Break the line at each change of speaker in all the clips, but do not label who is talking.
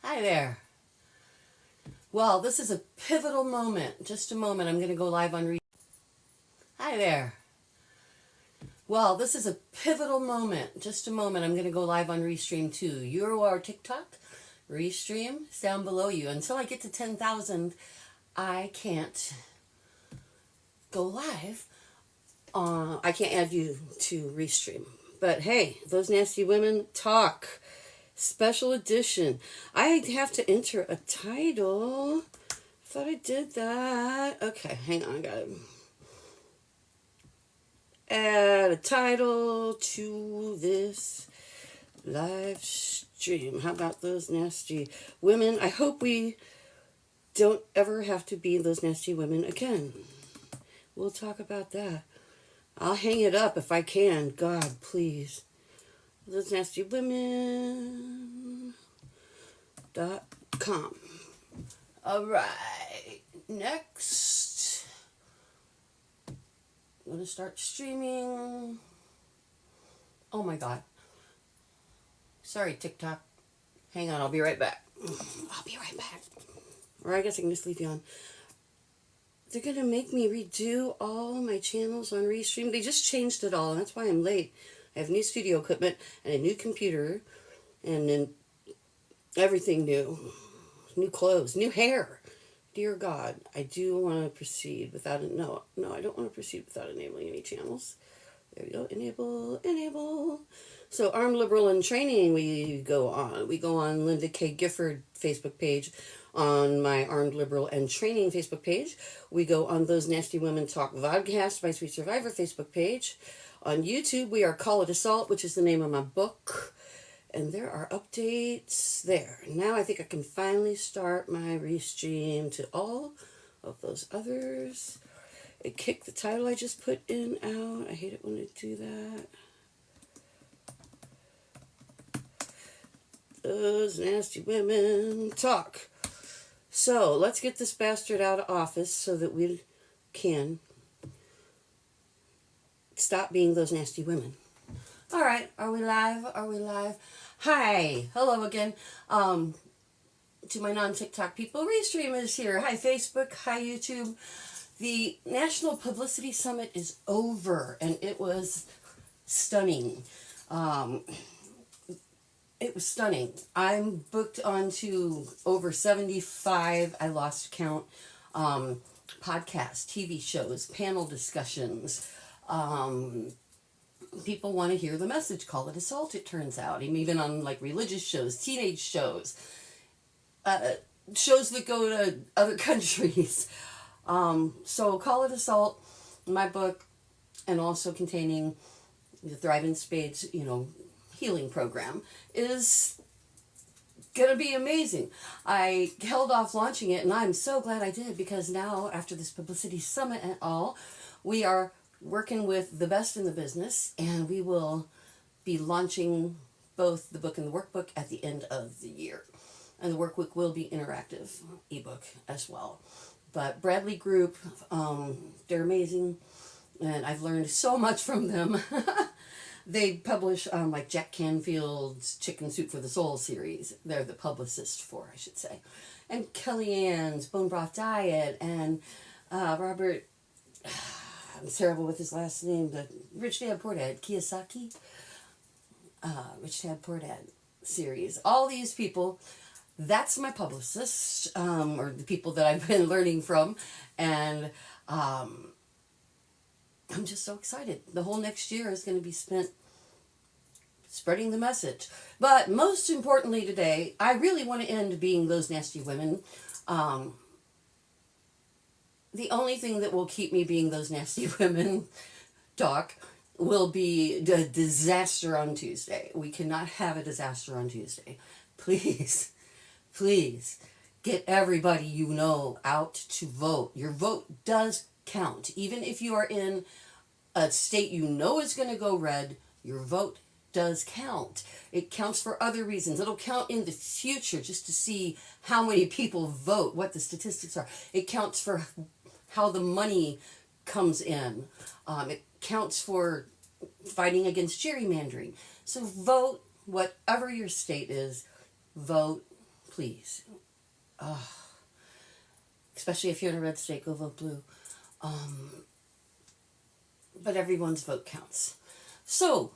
Hi there. Well, this is a pivotal moment. Just a moment. I'm going to go live on Hi there. Well, this is a pivotal moment. Just a moment. I'm going to go live on Restream too. You are TikTok, Restream, it's down below you. Until I get to 10,000, I can't go live. I can't add you to Restream. But hey, Those Nasty Women Talk. Special edition. I have to enter a title. I thought I did that. Okay, hang on. I gotta add a title to this live stream. How about Those Nasty Women? I hope we don't ever have to be those nasty women again. We'll talk about that. I'll hang it up if I can. God, please. ThoseNastyWomen.com. All right. Next. I'm going to start streaming. Oh my God. Sorry, TikTok. Hang on. I'll be right back. I'll be right back. Or I guess I can just leave you on. They're going to make me redo all my channels on Restream. They just changed it all, and that's why I'm late. I have new studio equipment and a new computer and then everything new. New clothes, new hair. Dear God, I do want to proceed without no, I don't want to proceed without enabling any channels. There we go. Enable. So Armed Liberal in Training we go on. We go on Linda Kay Gifford Facebook page, on my Armed Liberal and Training Facebook page. We go on Those Nasty Women Talk Vodcast, My Sweet Survivor Facebook page. On YouTube, we are Call It Assault, which is the name of my book. And there are updates there. Now I think I can finally start my restream to all of those others. It kicked the title I just put in out. I hate it when I do that. Those Nasty Women Talk. So let's get this bastard out of office so that we can stop being those nasty women. All right, are we live? Hi, hello again. To my non-TikTok people, Restream is here. Hi, Facebook. Hi, YouTube. The National Publicity Summit is over, and it was stunning. It was stunning. I'm booked onto over 75, I lost count, podcasts, TV shows, panel discussions. People want to hear the message. Call it assault, it turns out. I'm even on like religious shows, teenage shows, shows that go to other countries. So Call It Assault, my book, and also containing the Thrive in Spades, healing program, is going to be amazing. I held off launching it, and I'm so glad I did, because now, after this publicity summit and all, we are working with the best in the business, and we will be launching both the book and the workbook at the end of the year. And the workbook will be interactive ebook as well. But Bradley Group, they're amazing, and I've learned so much from them. They publish like Jack Canfield's Chicken Soup for the Soul series. They're the publicist for, I should say. And Kellyanne's Bone Broth Diet, and Robert, I'm terrible with his last name, but Rich Dad Poor Dad, Kiyosaki, Rich Dad Poor Dad series. All these people, that's my publicist, or the people that I've been learning from, and I'm just so excited. The whole next year is going to be spent spreading the message. But most importantly today, I really want to end being those nasty women. The only thing that will keep me being those nasty women, Doc, will be the disaster on Tuesday. We cannot have a disaster on Tuesday. Please, please get everybody you know out to vote. Your vote does count. Even if you are in a state you know is going to go red, your vote does count. It counts for other reasons. It'll count in the future just to see how many people vote, what the statistics are. It counts for how the money comes in. It counts for fighting against gerrymandering. So vote, whatever your state is, vote, please. Especially if you're in a red state, go vote blue. But everyone's vote counts. So,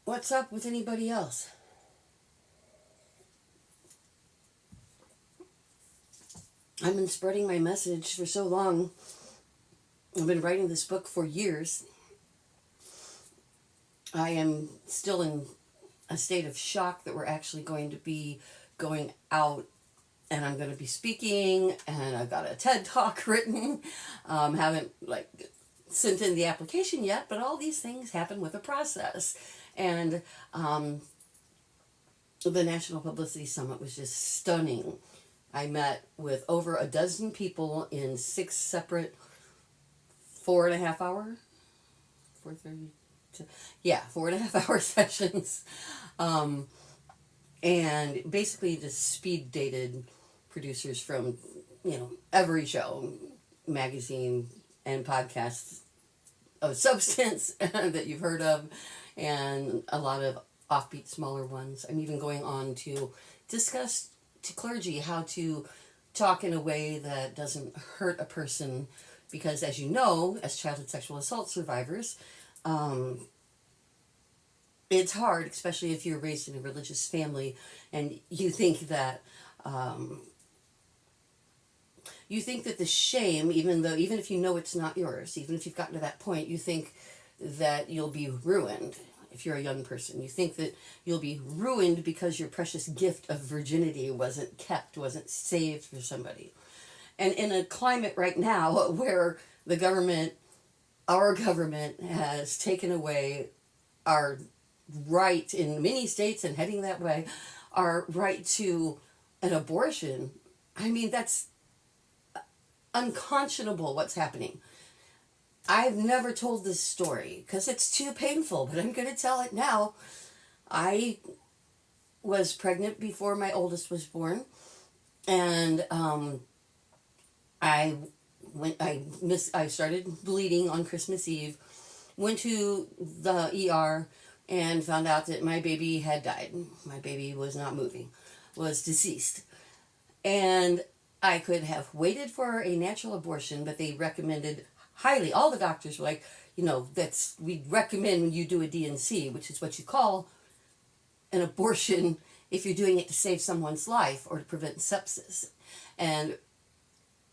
what's up with anybody else? I've been spreading my message for so long. I've been writing this book for years. I am still in a state of shock that we're actually going to be going out, and I'm going to be speaking, and I've got a TED Talk written. Haven't sent in the application yet, but all these things happen with a process. And the National Publicity Summit was just stunning. I met with over a dozen people in 6 separate 4.5 hour, 4:30. 4.5 hour sessions. And basically just speed dated producers from, every show, magazine, and podcasts of substance that you've heard of, and a lot of offbeat, smaller ones. I'm even going on to discuss to clergy how to talk in a way that doesn't hurt a person, because as you know, as childhood sexual assault survivors, it's hard, especially if you're raised in a religious family and you think that the shame, even if you know it's not yours, even if you've gotten to that point, you think that you'll be ruined. If you're a young person, you think that you'll be ruined because your precious gift of virginity wasn't kept, wasn't saved for somebody. And in a climate right now where our government has taken away our right in many states and heading that way, our right to an abortion, I mean, that's unconscionable what's happening. I've never told this story because it's too painful, but I'm going to tell it now. I was pregnant before my oldest was born, and I started bleeding on Christmas Eve, went to the ER, and found out that my baby had died. My baby was not moving, was deceased. And I could have waited for a natural abortion, but they recommended highly, all the doctors were like, we recommend you do a D&C, which is what you call an abortion if you're doing it to save someone's life or to prevent sepsis. And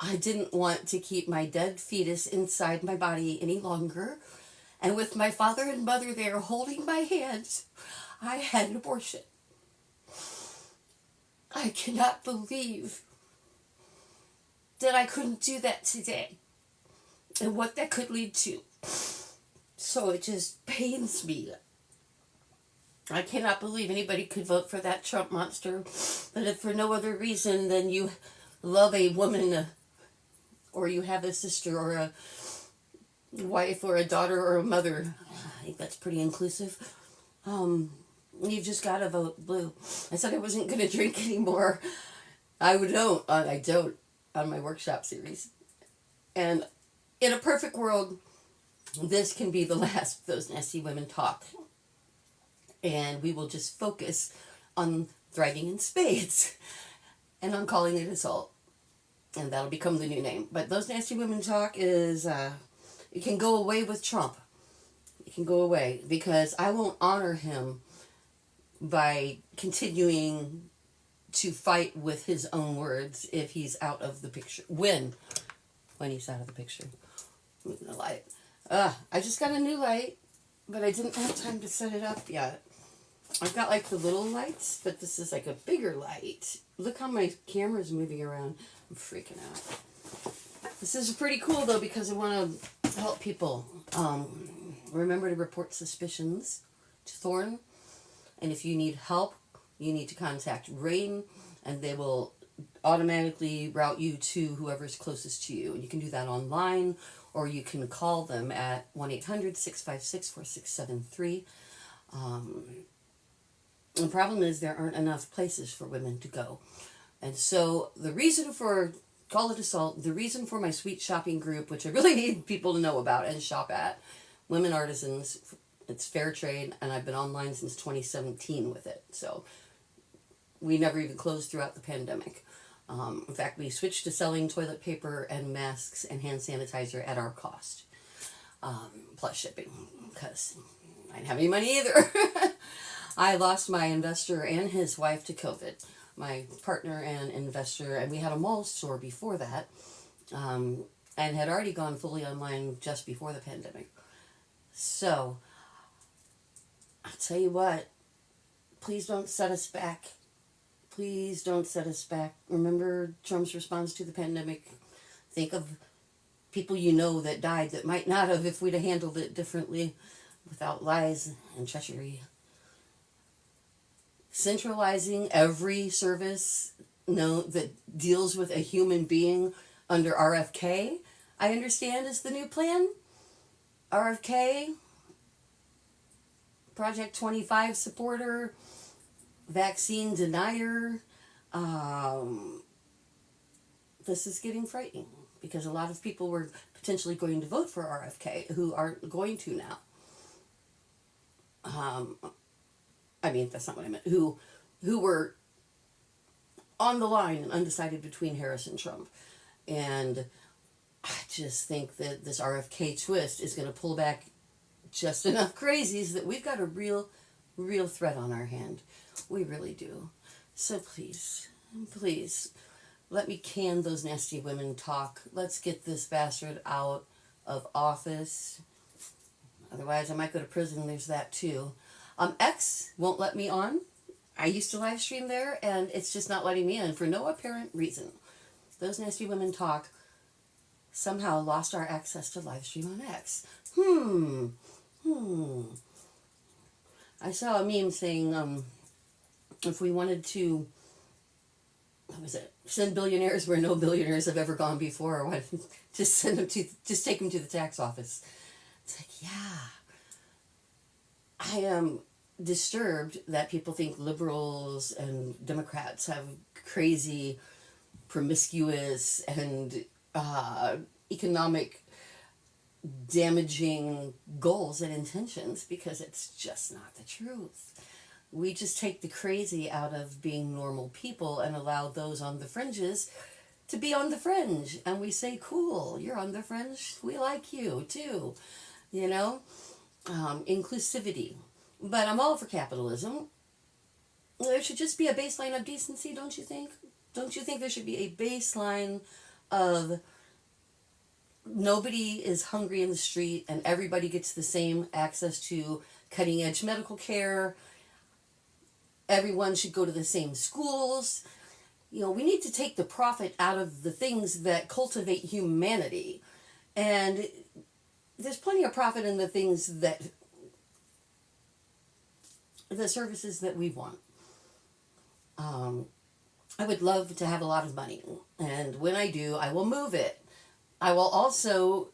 I didn't want to keep my dead fetus inside my body any longer. And with my father and mother there holding my hands, I had an abortion. I cannot believe that I couldn't do that today and what that could lead to. So it just pains me. I cannot believe anybody could vote for that Trump monster, but if for no other reason than you love a woman, or you have a sister or a wife or a daughter or a mother. I think that's pretty inclusive. You've just got to vote blue. I said I wasn't going to drink anymore. I don't on my workshop series. And in a perfect world, this can be the last Those Nasty Women Talk. And we will just focus on thriving in spades and on calling it assault. And that'll become the new name. But Those Nasty Women Talk is... it can go away with Trump. It can go away because I won't honor him by continuing to fight with his own words if he's out of the picture. When he's out of the picture. The light. I just got a new light, but I didn't have time to set it up yet. I've got the little lights, but this is a bigger light. Look how my camera's moving around. I'm freaking out. This is pretty cool though because I want to help people. Remember to report suspicions to Thorn. And if you need help, you need to contact RAIN and they will automatically route you to whoever's closest to you. And you can do that online or you can call them at 1-800-656-4673. The problem is there aren't enough places for women to go. And so the reason for Call It Assault, the reason for my sweet shopping group, which I really need people to know about and shop at, Women Artisans, it's fair trade, and I've been online since 2017 with it. So we never even closed throughout the pandemic. In fact, we switched to selling toilet paper and masks and hand sanitizer at our cost, plus shipping, because I didn't have any money either. I lost my investor and his wife to COVID, my partner and investor, and we had a mall store before that, and had already gone fully online just before the pandemic. So, I'll tell you what, please don't set us back. Please don't set us back. Remember Trump's response to the pandemic. Think of people you know that died that might not have if we'd have handled it differently, without lies and treachery. Centralizing every service that deals with a human being under RFK, I understand, is the new plan. RFK, Project 25 supporter, vaccine denier. This is getting frightening because a lot of people were potentially going to vote for RFK who aren't going to now. I mean, that's not what I meant. Who were on the line and undecided between Harris and Trump. And I just think that this RFK twist is going to pull back just enough crazies that we've got a real threat on our hand. We really do. So please, let me can Those Nasty Women talk. Let's get this bastard out of office. Otherwise, I might go to prison. There's that too. X won't let me on. I used to live stream there, and it's just not letting me in for no apparent reason. Those Nasty Women Talk somehow lost our access to live stream on X. I saw a meme saying, if we wanted to, send billionaires where no billionaires have ever gone before, or just take them to the tax office. It's like, yeah. I am disturbed that people think liberals and Democrats have crazy, promiscuous, and economic damaging goals and intentions, because it's just not the truth. We just take the crazy out of being normal people and allow those on the fringes to be on the fringe. And we say, cool, you're on the fringe, we like you too. You know? Inclusivity. But I'm all for capitalism. There should just be a baseline of decency, don't you think? Don't you think there should be a baseline of nobody is hungry in the street and everybody gets the same access to cutting edge medical care? Everyone should go to the same schools. You know, we need to take the profit out of the things that cultivate humanity. And there's plenty of profit in the things that, the services that we want. I would love to have a lot of money. And when I do, I will move it. I will also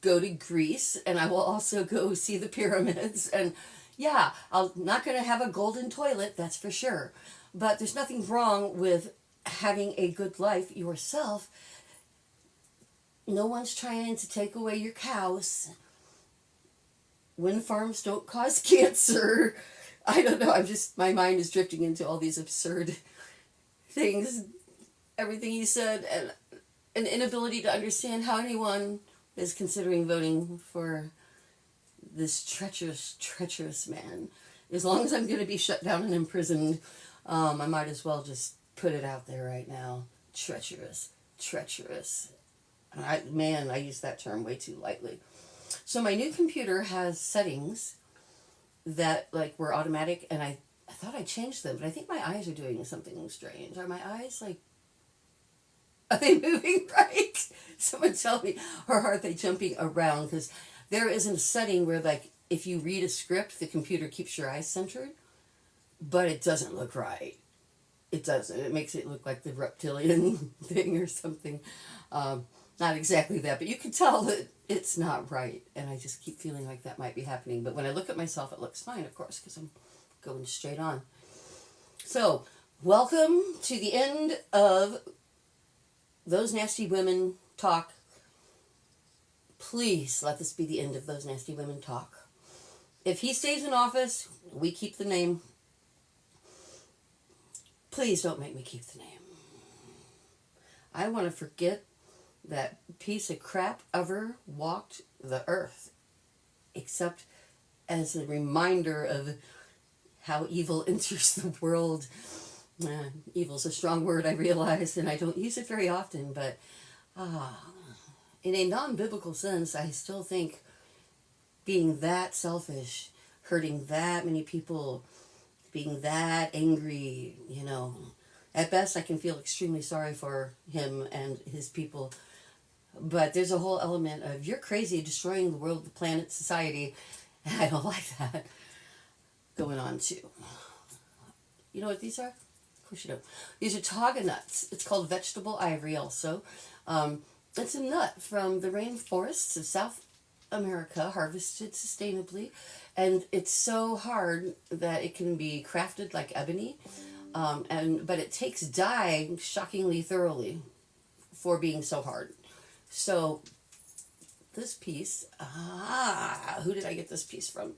go to Greece, and I will also go see the pyramids. And yeah, I'm not going to have a golden toilet, that's for sure. But there's nothing wrong with having a good life yourself. No one's trying to take away your cows. Wind farms don't cause cancer. I don't know, my mind is drifting into all these absurd things. Everything you said, and an inability to understand how anyone is considering voting for this treacherous man. As long as I'm going to be shut down and imprisoned, I might as well just put it out there right now. Treacherous. I use that term way too lightly. So my new computer has settings that were automatic, and I thought I changed them, but I think my eyes are doing something strange. Are my eyes are they moving right? Someone tell me. Or are they jumping around? Because there isn't a setting where if you read a script, the computer keeps your eyes centered, but it doesn't look right. It doesn't. It makes it look like the reptilian thing or something. Not exactly that, but you can tell that it's not right. And I just keep feeling like that might be happening. But when I look at myself, it looks fine, of course, because I'm going straight on. So, welcome to the end of Those Nasty Women Talk. Please let this be the end of Those Nasty Women Talk. If he stays in office, we keep the name. Please don't make me keep the name. I want to forget that piece of crap ever walked the earth, except as a reminder of how evil enters the world. Evil's a strong word, I realize, and I don't use it very often, but in a non-biblical sense, I still think being that selfish, hurting that many people, being that angry, at best I can feel extremely sorry for him and his people. But there's a whole element of, you're crazy, destroying the world, the planet, society. And I don't like that going on too. You know what these are? Of course you don't. These are taga nuts. It's called vegetable ivory also. It's a nut from the rainforests of South America, harvested sustainably. And it's so hard that it can be crafted like ebony. But it takes dye shockingly thoroughly for being so hard. So this piece, who did I get this piece from?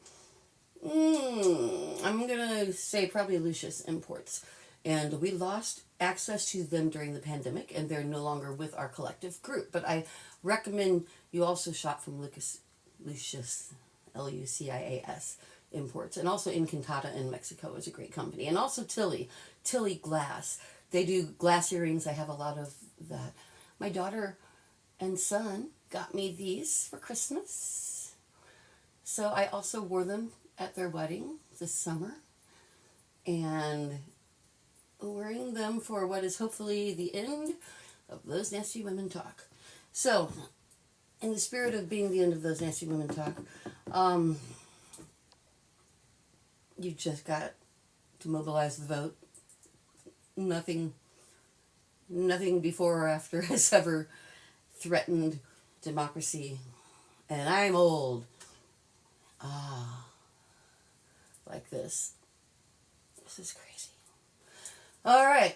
I'm going to say probably Lucius Imports. And we lost access to them during the pandemic, and they're no longer with our collective group. But I recommend you also shop from Lucius, Lucias Imports. And also Encantada in Mexico is a great company. And also Tilly Glass. They do glass earrings. I have a lot of that. My daughter and son got me these for Christmas. So I also wore them at their wedding this summer. And wearing them for what is hopefully the end of Those Nasty Women Talk. So, in the spirit of being the end of Those Nasty Women Talk, you just got to mobilize the vote. Nothing before or after has ever threatened democracy. And I'm old. Like this. This is crazy. All right,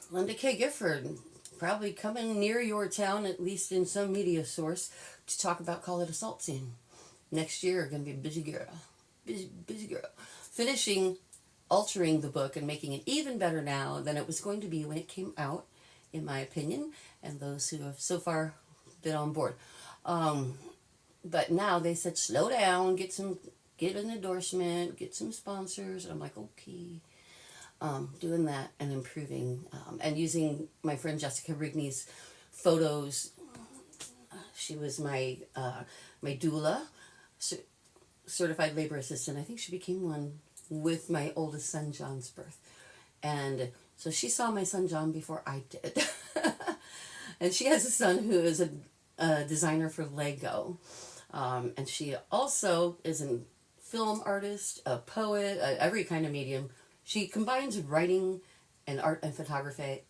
Linda Kay Gifford, probably coming near your town, at least in some media source, to talk about Call It Assault Scene. Next year, going to be a busy girl. Busy girl. Finishing, altering the book and making it even better now than it was going to be when it came out, in my opinion, and those who have so far been on board. But now they said, slow down, get an endorsement, get some sponsors. And I'm like, okay. Doing that and improving and using my friend Jessica Rigney's photos. She was my doula, certified labor assistant. I think she became one with my oldest son John's birth. And so she saw my son John before I did. And she has a son who is a designer for Lego. And she also is a film artist, a poet, every kind of medium. She combines writing and art and photography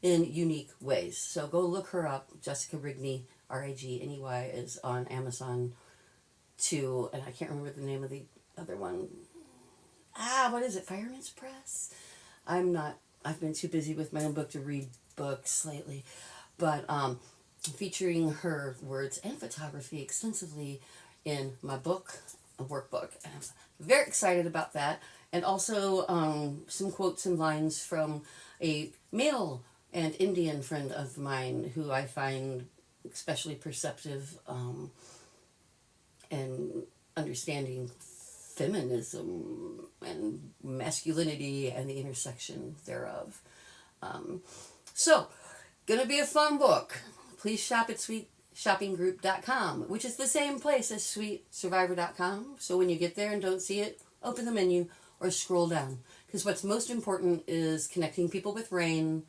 in unique ways. So go look her up. Jessica Rigney, Rigney, is on Amazon too. And I can't remember the name of the other one. What is it? Fireman's Press? I've been too busy with my own book to read books lately. But featuring her words and photography extensively in my book, a workbook. And I'm very excited about that. And also some quotes and lines from a male and Indian friend of mine who I find especially perceptive and understanding feminism and masculinity and the intersection thereof. So, gonna be a fun book. Please shop at sweetshoppinggroup.com, which is the same place as sweetsurvivor.com. So when you get there and don't see it, open the menu or scroll down. Because what's most important is connecting people with RAIN,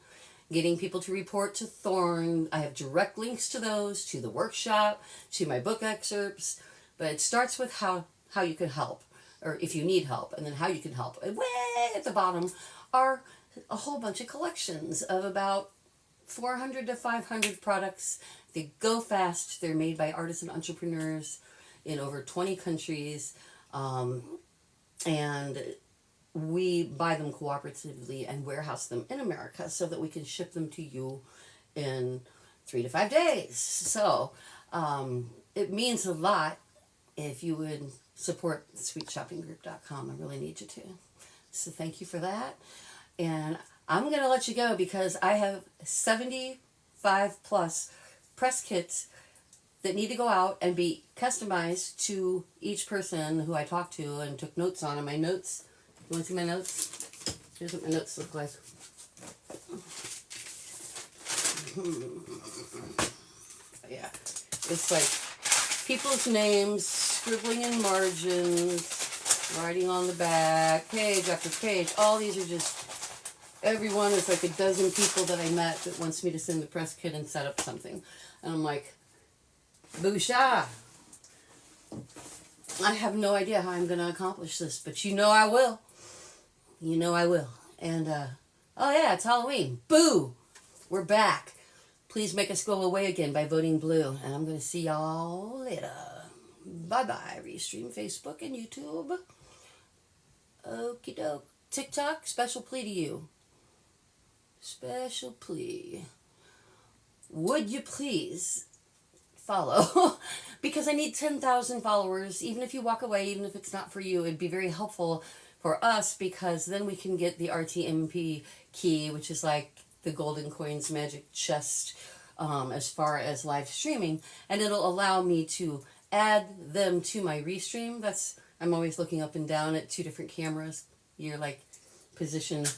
getting people to report to Thorn. I have direct links to those, to the workshop, to my book excerpts. But it starts with how you can help, or if you need help, and then how you can help. And way at the bottom are a whole bunch of collections of about 400 to 500 products. They go fast. They're made by artists and entrepreneurs in over 20 countries. And we buy them cooperatively and warehouse them in America so that we can ship them to you in 3 to 5 days. So it means a lot if you would support sweetshoppinggroup.com. I really need you to. So thank you for that. And I'm going to let you go because I have 75 plus press kits that need to go out and be customized to each person who I talked to and took notes on. And my notes, you want to see my notes? Here's what my notes look like. Yeah, it's like people's names, scribbling in margins, writing on the back, page after page. All these are just, everyone is like a dozen people that I met that wants me to send the press kit and set up something. And I'm like, Boosha, I have no idea how I'm going to accomplish this, but you know I will. You know I will. And, oh yeah, it's Halloween. Boo! We're back. Please make us go away again by voting blue. And I'm going to see y'all later. Bye-bye. Restream, Facebook, and YouTube. Okie doke. TikTok, special plea to you. Special plea. Would you please follow? Because I need 10,000 followers. Even if you walk away, even if it's not for you, it'd be very helpful for us, because then we can get the RTMP key, which is like the golden coins magic chest, as far as live streaming, and it'll allow me to add them to my Restream. I'm always looking up and down at two different cameras. You're like positioned,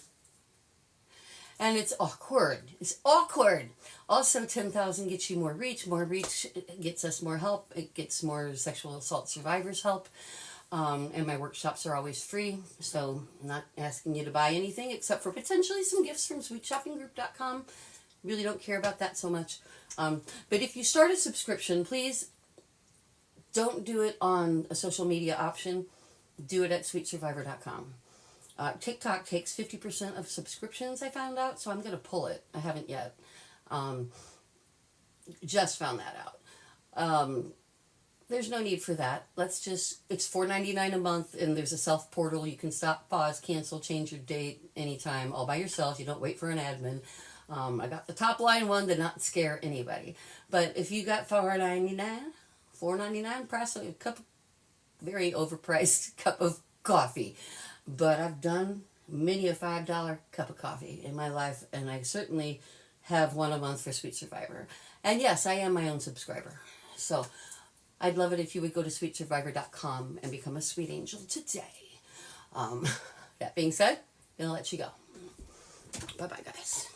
and it's awkward. It's awkward. Also, 10,000 gets you more reach. More reach gets us more help. It gets more sexual assault survivors help. And my workshops are always free, so I'm not asking you to buy anything except for potentially some gifts from sweetshoppinggroup.com. Really don't care about that so much. But if you start a subscription, please don't do it on a social media option. Do it at sweetsurvivor.com. TikTok takes 50% of subscriptions, I found out, so I'm going to pull it. I haven't yet. Just found that out. There's no need for that. It's $4.99 a month, and there's a self portal. You can stop, pause, cancel, change your date anytime, all by yourself. You don't wait for an admin. I got the top line one to not scare anybody. But if you got $4.99, price a cup of very overpriced cup of coffee. But I've done many a $5 cup of coffee in my life, and I certainly have one a month for Sweet Survivor. And yes, I am my own subscriber. So I'd love it if you would go to sweetsurvivor.com and become a sweet angel today. That being said, I'm going to let you go. Bye-bye, guys.